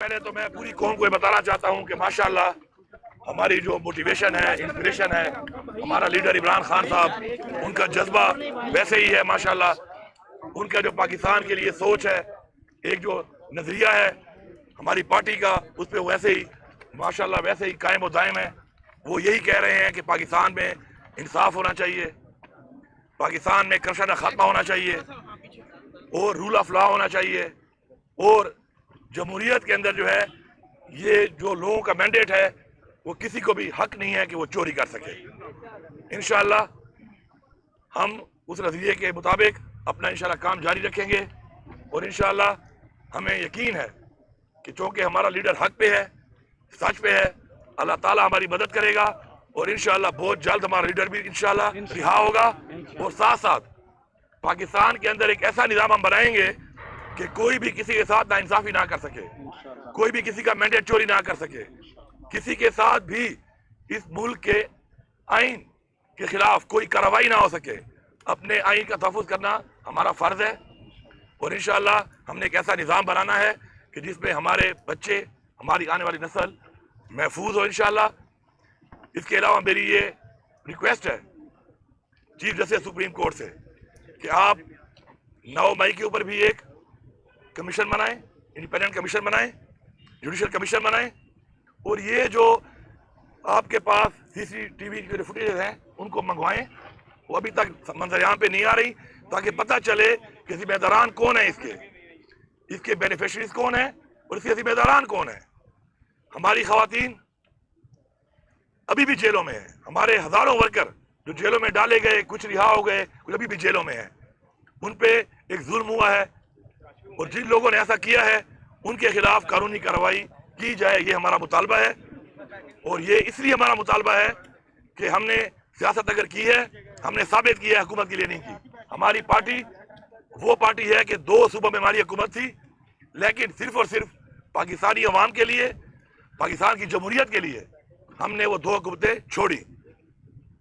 पहले तो मैं पूरी कौम को ये बताना चाहता हूँ कि माशाल्लाह हमारी जो मोटिवेशन है, इंस्पिरेशन है, हमारा लीडर इमरान खान साहब, उनका जज्बा वैसे ही है माशाल्लाह। उनका जो पाकिस्तान के लिए सोच है, एक जो नजरिया है हमारी पार्टी का, उस पर वैसे ही माशाल्लाह वैसे ही कायम और दायम है। वो यही कह रहे हैं कि पाकिस्तान में इंसाफ होना चाहिए, पाकिस्तान में करप्शन खत्म होना चाहिए और रूल ऑफ लॉ होना चाहिए, और जमहूरियत के अंदर जो है ये जो लोगों का मैंडेट है वो किसी को भी हक नहीं है कि वो चोरी कर सके। इंशाअल्लाह हम उस नजरिए के मुताबिक अपना इंशाअल्लाह काम जारी रखेंगे और इंशाअल्लाह हमें यकीन है कि चूँकि हमारा लीडर हक पे है, सच पे है, अल्लाह ताला हमारी मदद करेगा और इंशाअल्लाह बहुत जल्द हमारा लीडर भी इंशाअल्लाह रिहा होगा। और साथ साथ पाकिस्तान के अंदर एक ऐसा निज़ाम हम बनाएंगे कि कोई भी किसी के साथ नाइंसाफी ना कर सके, कोई भी किसी का मैंडेट चोरी ना कर सके, किसी के साथ भी इस मुल्क के आइन के खिलाफ कोई कार्रवाई ना हो सके। अपने आइन का तहफ़्फ़ुज़ करना हमारा फ़र्ज़ है और इंशाअल्लाह हमने एक ऐसा निज़ाम बनाना है कि जिसमें हमारे बच्चे, हमारी आने वाली नस्ल महफूज हो इंशाअल्लाह। इसके अलावा मेरी ये रिक्वेस्ट है चीफ जस्टिस सुप्रीम कोर्ट से कि आप 9 मई के ऊपर भी एक कमीशन बनाएं, इंडिपेंडेंट कमीशन बनाएं, जुडिशल कमीशन बनाएं, और ये जो आपके पास सीसीटीवी के फुटेज हैं उनको मंगवाएं। वो अभी तक मंजर-ए-आम पे नहीं आ रही, ताकि पता चले कि जिम्मेदारान कौन है, इसके बेनिफिशरीज कौन है और इसके जिम्मेदारान कौन है। हमारी खवातीन अभी भी जेलों में है, हमारे हजारों वर्कर जो जेलों में डाले गए, कुछ रिहा हो गए, कुछ अभी भी जेलों में है। उन पे एक जुल्म हुआ है और जिन लोगों ने ऐसा किया है उनके खिलाफ कानूनी कार्रवाई की जाए, ये हमारा मुतालबा है। और ये इसलिए हमारा मुतालबा है कि हमने सियासत अगर की है, हमने साबित किया है हुकूमत के लिए नहीं की। हमारी पार्टी वो पार्टी है कि 2 सूबों में हमारी हुकूमत थी, लेकिन सिर्फ और सिर्फ पाकिस्तानी अवाम के लिए, पाकिस्तान की जमहूरियत के लिए हमने वो 2 हुकूमतें छोड़ी।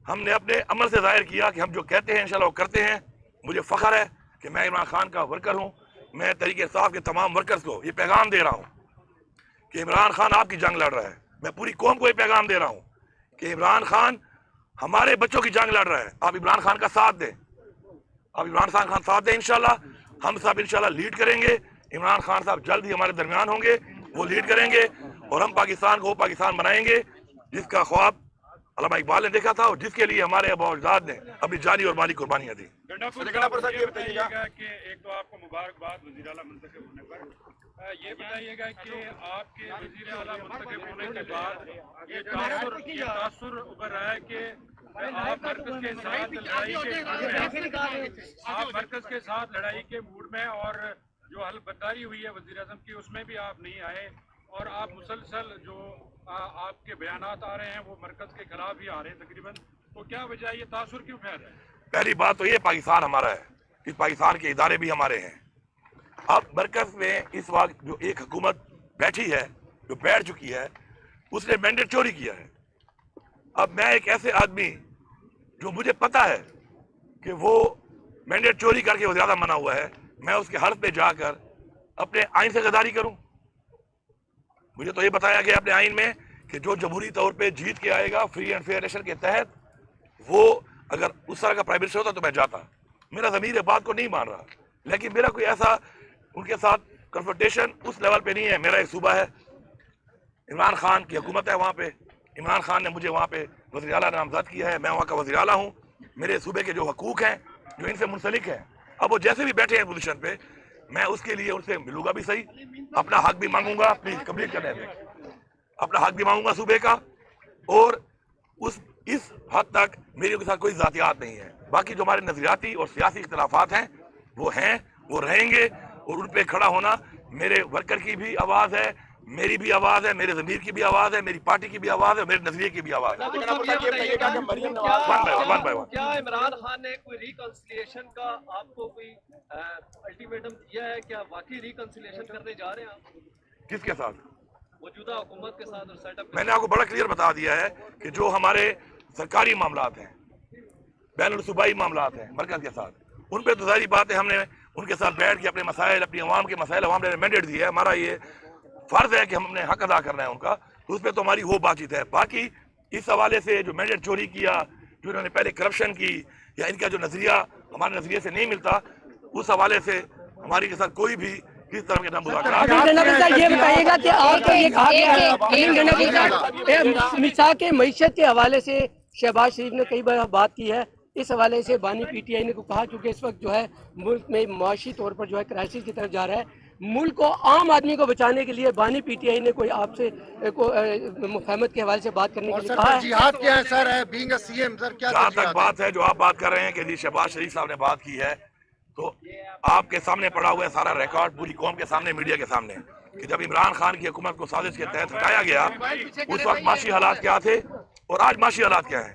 हमने अपने अमल से जाहिर किया कि हम जो कहते हैं इंशाल्लाह वो करते हैं। मुझे फ़ख्र है कि मैं इमरान खान का वर्कर हूँ। मैं तहरीक इंसाफ के तमाम वर्कर्स को ये पैगाम दे रहा हूँ कि इमरान खान आपकी जंग लड़ रहा है। मैं पूरी कौम को ये पैगाम दे रहा हूँ कि इमरान खान हमारे बच्चों की जंग लड़ रहा है। आप इमरान खान का साथ दें, आप इमरान खान का साथ दें। इंशाल्लाह हम सब इंशाल्लाह लीड करेंगे। इमरान खान साहब जल्द ही हमारे दरमियान होंगे, वो लीड करेंगे और हम पाकिस्तान को पाकिस्तान बनाएंगे जिसका ख्वाब अल्लामा इकबाल ने देखा था और जिसके लिए हमारे अबूजाद ने अपनी जानी और माली कुर्बानियां दी। ये बताइएगा कि एक तो आपको मुबारकबाद वज़ीर आला मुंतखब होने पर, ये बताइएगा कि आपके वज़ीर आला मुंतखब होने के बाद ये तासुर उभर रहा है कि आप मरकज के साथ लड़ाई के मूड में और जो हलबर्दारी हुई है वज़ीर आज़म की उसमें भी आप नहीं आए और आप मुसलसल जो आपके बयानात आ रहे हैं वो मरकज के खिलाफ ही आ रहे हैं तकरीबन, तो क्या वजह ये तासुर क्यों फैल रहा है? पहली बात तो ये पाकिस्तान हमारा है, इस पाकिस्तान के इदारे भी हमारे हैं। अब मरकज में इस वक्त जो एक हुकूमत बैठी है, जो बैठ चुकी है, उसने मैंडेट चोरी किया है। अब मैं एक ऐसे आदमी जो मुझे पता है कि वो मैंडेट चोरी करके वो ज्यादा मना हुआ है, मैं उसके हल्फ पे जाकर अपने आइन से गद्दारी करूं? मुझे तो ये बताया गया अपने आइन में कि जो जमहूरी तौर पे जीत के आएगा फ्री एंड फेयर इलेक्शन के तहत, वो अगर उस तरह का प्राइम मिनिस्टर होता तो मैं जाता। मेरा ज़मीर बात को नहीं मान रहा, लेकिन मेरा कोई ऐसा उनके साथ कन्फ्रंटेशन उस लेवल पे नहीं है। मेरा एक सूबा है, इमरान खान की हुकूमत है, वहाँ पे इमरान खान ने मुझे वहाँ पे वज़ीर आला नामज़द किया है, मैं वहाँ का वज़ीर आला हूँ। मेरे सूबे के जो हकूक़ हैं, जो इनसे मुंसलिक हैं, अब वो जैसे भी बैठे हैं पोजीशन पे, मैं उसके लिए उनसे मिलूंगा भी सही, अपना हक भी मांगूंगा, प्लीज कंप्लीट करने में अपना हक भी मांगूंगा सूबे का, और इस हद तक मेरी उनके साथ कोई ज़ातियात नहीं है। बाकी जो हमारे नजरियाती और सियासी इख्तलाफात हैं, वो रहेंगे और उन पर खड़ा होना मेरे वर्कर की भी आवाज़ है, मेरी भी आवाज़ है, मेरे ज़मीर की भी आवाज़ है, मेरी पार्टी की भी आवाज़ है, मेरे नजरिए की भी आवाज़ है। क्या इमरान खान ने कोई रिकंसिलिएशन का आपको कोई अल्टीमेटम दिया है? क्या वाकई रिकंसिलिएशन करने जा रहे हैं आप? किसके साथ? मौजूदा हुकूमत के साथ और सेटअप। मैंने आपको बड़ा क्लियर बता दिया है कि जो हमारे सरकारी मामलात हैं, बैनुल सूबाई मामलात हैं मरकज के साथ, उन पर तो सारी बातें हमने उनके साथ बैठ के अपने मसाइल, अपनी अवाम के मसाइल, अवाम ने मैंडेट दिया है। हमारा ये فرض ہے کہ ہم نے حق ادا کرنا ہے ان کا، تو اس پہ تو ہماری وہ بات چیت ہے. باقی اس حوالے سے جو مینڈیٹ چوری کیا، جو انہوں نے پہلے کرپشن کی، یا ان کا جو نظریہ ہمارے نظریے سے نہیں ملتا، اس حوالے سے ہماری کے ساتھ کوئی بھی کس طرح کے مذاکرات. یہ بتائیے گا کہ آپ کو یہ کہا گیا ہے میثاق معیشت کے حوالے سے شہباز شریف نے کئی بار بات کی ہے، اس حوالے سے بانی پی ٹی آئی نے کو کہا چونکہ اس وقت جو ہے ملک میں معاشی طور پر جو ہے کرائسس کی طرف جا رہا ہے، ملک کو عام آدمی کو بچانے کے لیے بانی پی ٹی آئی نے کوئی آپ سے مفاہمت کے حوالے سے بات کرنے کے لیے کہا ہے؟ جہاد کیا ہے سر؟ بینگ اے سی ایم سر، کیا جہاں تک بات ہے جو آپ بات کر رہے ہیں کہ جی شہباز شریف صاحب نے بات کی ہے، تو آپ کے سامنے پڑا ہوا ہے سارا ریکارڈ، پوری قوم کے سامنے، میڈیا کے سامنے، کہ جب عمران خان کی حکومت کو سازش کے تحت ہٹایا گیا، اس وقت معاشی حالات کیا تھے اور آج معاشی حالات کیا ہیں.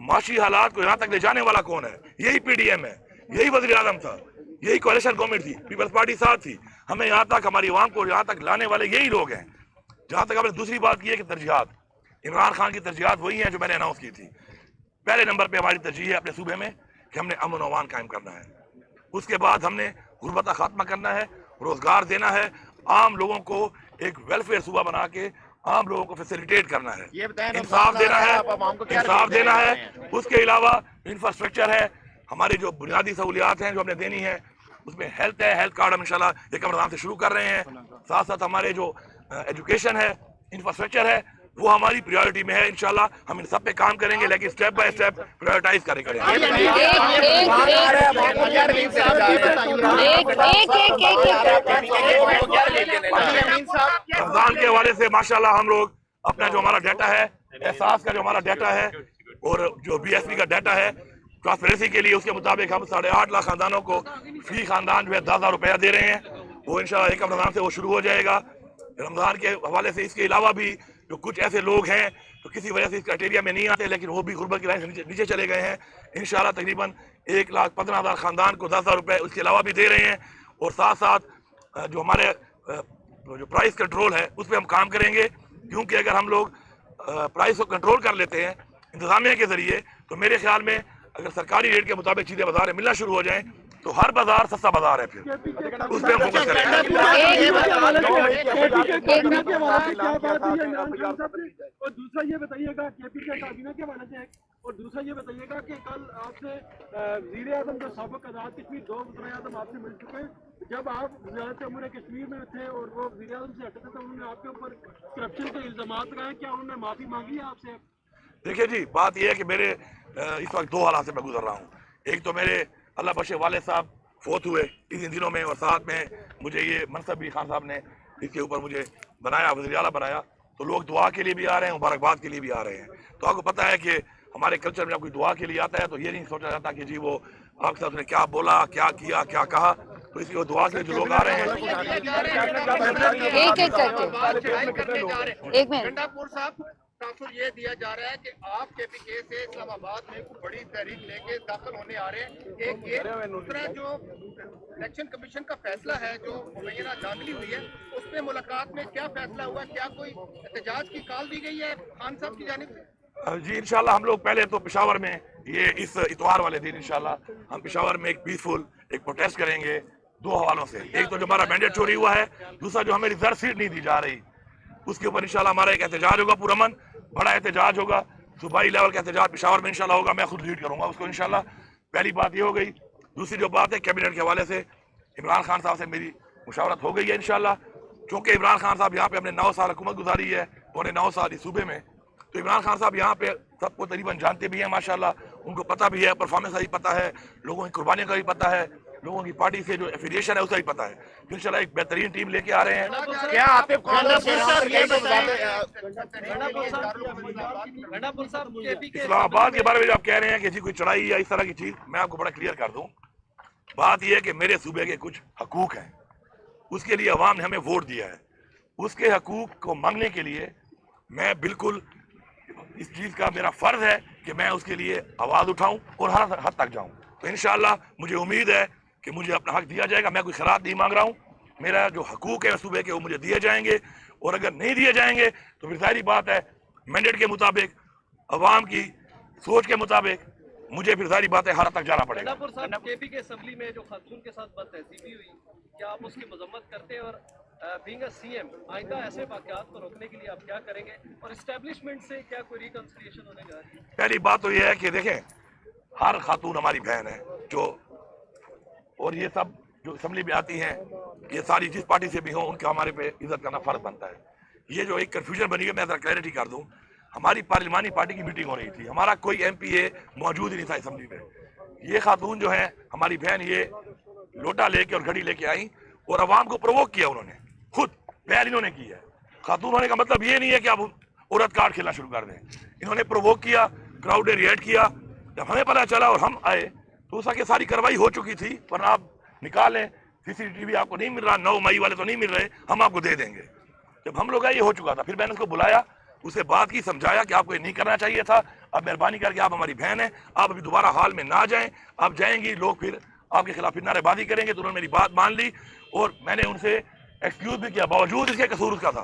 معاشی حالات کو یہاں تک لے جانے والا کون ہے؟ یہی پی ڈی ایم ہے، یہی وزیر اعظم تھا، یہی کوalition گورنمنٹ تھی، پیپلز پارٹی ساتھ تھی. ہمیں یہاں تک، ہماری عوام کو یہاں تک لانے والے یہی لوگ ہیں. جہاں تک آپ نے دوسری بات کی ہے کہ ترجیحات، عمران خان کی ترجیحات وہی ہیں جو میں نے اناؤنس کی تھی. پہلے نمبر پہ ہماری ترجیح ہے اپنے صوبے میں کہ ہم نے امن و امان قائم کرنا ہے. اس کے بعد ہم نے غربت کا خاتمہ کرنا ہے، روزگار دینا ہے، عام لوگوں کو ایک ویلفیئر صوبہ بنا کے عام لوگوں کو فیسیلیٹیٹ کرنا ہے، انصاف دینا ہے، انصاف دینا ہے. اس کے علاوہ انفراسٹرکچر ہے، ہماری جو بنیادی سہولیات ہیں جو ہم نے دینی ہے، اس میں ہیلتھ ہے، ہیلتھ کارڈ ہم انشاءاللہ ایک رمضان سے شروع کر رہے ہیں. ساتھ ساتھ ہمارے جو ایجوکیشن ہے، انفراسٹرکچر ہے، وہ ہماری پریورٹی میں ہے. انشاءاللہ ہم ان سب پہ کام کریں گے، لیکن سٹیپ بائی سٹیپ پریورٹائز کریں گے. رمضان کے حوالے سے ماشاءاللہ ہم لوگ اپنا جو ہمارا ڈیٹا ہے، احساس کا جو ہمارا ڈیٹا ہے اور جو بی ایس پی کا ڈیٹا ہے ٹرانسپیرنسی کے لیے، اس کے مطابق ہم 8.5 لاکھ خاندانوں کو فی خاندان جو ہے 10,000 روپیہ دے رہے ہیں. وہ انشاءاللہ ایک رمضان سے وہ شروع ہو جائے گا. رمضان کے حوالے سے اس کے علاوہ بھی جو کچھ ایسے لوگ ہیں تو کسی وجہ سے اس کرائٹیریا میں نہیں آتے، لیکن وہ بھی غربت کی لائن سے نیچے چلے گئے ہیں، انشاءاللہ تقریباً 1,15,000 خاندان کو 10,000 روپے اس کے علاوہ بھی دے رہے ہیں. اور ساتھ ساتھ جو ہمارے جو پرائس کنٹرول ہے اس پہ ہم کام کریں گے، کیونکہ اگر ہم لوگ پرائس کو کنٹرول کر لیتے ہیں انتظامیہ کے ذریعے، تو میرے خیال میں اگر سرکاری ریٹ کے مطابق چیزیں بازار میں ملنا شروع ہو جائیں تو ہر بازار سستا بازار ہے. پھر اس پہ ہم فوکس کریں گے. اور دوسرا یہ بتائیے گا کے پی کے کابینہ کے حوالے سے، اور دوسرا یہ بتائیے گا کہ کل آپ سے وزیر اعظم جو سابق آزاد کشمیر 2 وزیر اعظم آپ سے مل چکے ہیں. جب آپ وزارت امور کشمیر میں تھے اور وہ وزیر اعظم سے ہٹے تھے تو انہوں نے آپ کے اوپر کرپشن کے الزامات لگائے، کیا انہوں نے معافی مانگی ہے آپ سے؟ دیکھیے جی، بات یہ ہے کہ میرے اس وقت 2 حالات سے میں گزر رہا ہوں. ایک تو میرے اللہ بخش والد صاحب فوت ہوئے ان دنوں میں، اور ساتھ میں مجھے یہ منصب بھی خان صاحب نے اس کے اوپر مجھے بنایا، وزیر اعلیٰ بنایا. تو لوگ دعا کے لیے بھی آ رہے ہیں، مبارکباد کے لیے بھی آ رہے ہیں. تو آپ کو پتہ ہے کہ ہمارے کلچر میں جب کوئی دعا کے لیے آتا ہے تو یہ نہیں سوچا جاتا کہ جی وہ آپ صاحب نے کیا بولا، کیا کیا، کیا کہا. تو اس لیے دعا کے لیے جو لوگ آ رہے ہیں. ایک منٹ صاحب، تاثر یہ دیا جا رہا ہے کہ آپ کے پی کے سے اسلام آباد میں کوئی بڑی تحریک لے کے داخل ہونے آ رہے ہیں. ایک یہ دوسرا جو الیکشن کمیشن کا فیصلہ ہے جو مبینہ داخلی ہوئی ہے، اس پہ ملاقات میں کیا فیصلہ ہوا؟ کیا کوئی احتجاج کی کال دی گئی ہے خان صاحب کی جانب سے؟ جی انشاءاللہ ہم لوگ پہلے تو پشاور میں یہ اس اتوار والے دن انشاءاللہ ہم پشاور میں ایک پیسفل ایک پروٹیسٹ کریں گے 2 حوالوں سے. ایک تو جو ہمارا مینڈیٹ چوری ہوا ہے، دوسرا جو ہمیں ریزرو سیٹ نہیں دی جا رہی، اس کے اوپر انشاءاللہ ہمارا ایک احتجاج ہوگا، پرامن بڑا احتجاج ہوگا. صوبائی لیول کا احتجاج پشاور میں انشاءاللہ ہوگا، میں خود لیڈ کروں گا اس کو انشاءاللہ. پہلی بات یہ ہو گئی. دوسری جو بات ہے کیبنٹ کے حوالے سے، عمران خان صاحب سے میری مشاورت ہو گئی ہے انشاءاللہ. چونکہ عمران خان صاحب یہاں پہ ہم نے 9 سال حکومت گزاری ہے، 9 سال اس صوبے میں، تو عمران خان صاحب یہاں پہ سب کو تقریباً جانتے بھی ہیں ماشاءاللہ. ان کو پتہ بھی ہے، پرفارمنس کا بھی پتہ ہے، لوگوں کی قربانیوں کا بھی پتہ ہے، لوگوں کی پارٹی سے جو ایفیلیشن ہے اس کا بھی پتہ ہے. تو انشاءاللہ ایک بہترین ٹیم لے کے آ رہے ہیں. کیا آپ اسلام آباد کے بارے میں جو آپ کہہ رہے ہیں کہ جی کوئی چڑھائی یا اس طرح کی چیز، میں آپ کو بڑا کلیئر کر دوں. بات یہ ہے کہ میرے صوبے کے کچھ حقوق ہیں، اس کے لیے عوام نے ہمیں ووٹ دیا ہے. اس کے حقوق کو مانگنے کے لیے میں بالکل اس چیز کا میرا فرض ہے کہ میں اس کے لیے آواز اٹھاؤں اور ہر حد تک جاؤں. تو انشاءاللہ مجھے امید ہے کہ مجھے اپنا حق دیا جائے گا. میں کوئی خیرات نہیں مانگ رہا ہوں، میرا جو حقوق ہے صوبے کے وہ مجھے دیے جائیں گے. اور اگر نہیں دیے جائیں گے تو پھر ظاہری بات ہے مینڈیٹ کے مطابق، عوام کی سوچ کے مطابق مجھے پھر ظاہری بات ہے ہر حد تک جانا پڑے گا. کے پی کے اسمبلی میں جو خاتون کے ساتھ بد تہذیبی ہوئی، کیا آپ اس کی مذمت کرتے ہیں؟ اور बीइंग अ सीएम आइंदा ऐसे वाकयात को रोकने के लिए आप क्या करेंगे और एस्टेब्लिशमेंट से क्या कोई रिकंसिलिएशन होने जा रही है? पहली बात तो ये है कि देखें, हर खातून हमारी बहन है जो, और ये सब जो असेंबली में आती हैं, ये सारी जिस पार्टी से भी हो उनका हमारे पे इज्जत करना फर्ज बनता है। ये जो एक कन्फ्यूजन बनी है, मैं जरा क्लैरिटी कर दूं, हमारी पार्लिमानी पार्टी की मीटिंग हो रही थी, हमारा कोई एमपीए मौजूद ही नहीं था असेंबली में। ये खातून जो है हमारी बहन, ये लोटा लेके और घड़ी लेके आई और अवाम को प्रोवोक किया उन्होंने, खुद पहल इन्होंने की है। खातून होने का मतलब ये नहीं है कि आप औरत कार्ड खेलना शुरू कर दें। इन्होंने प्रोवोक किया, क्राउड ने रिएक्ट किया। जब हमें पता चला और हम आए तो उसका की सारी कार्रवाई हो चुकी थी, वरना आप निकालें, सीसीटीवी आपको नहीं मिल रहा, 9 मई वाले तो नहीं मिल रहे, हम आपको दे देंगे। जब हम लोग आए ये हो चुका था, फिर मैंने उसको बुलाया, उसे बात की, समझाया कि आपको ये नहीं करना चाहिए था। अब मेहरबानी करके आप हमारी बहन हैं, आप अभी दोबारा हाल में ना जाएं, आप जाएंगी लोग फिर आपके खिलाफ फिर नारेबाजी करेंगे। तो उन्होंने मेरी बात मान ली और मैंने उनसे एक्सक्यूज भी किया, बावजूद इसके कसूर उसका था।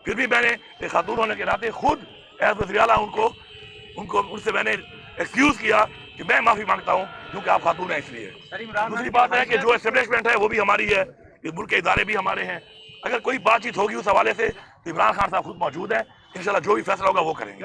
फिर भी मैंने एक खातून होने के नाते खुद एज वज़ीर आला उनसे मैंने एक्सक्यूज किया कि मैं माफी मांगता हूं क्योंकि आप खातून हैं इसलिए। दूसरी बात है कि जो एस्टेब्लिशमेंट है वो भी हमारी है, इस मुल्क के इदारे भी हमारे हैं। अगर कोई बातचीत होगी उस हवाले से तो इमरान खान साहब खुद मौजूद हैं, इंशाल्लाह जो भी फैसला होगा वो करेंगे।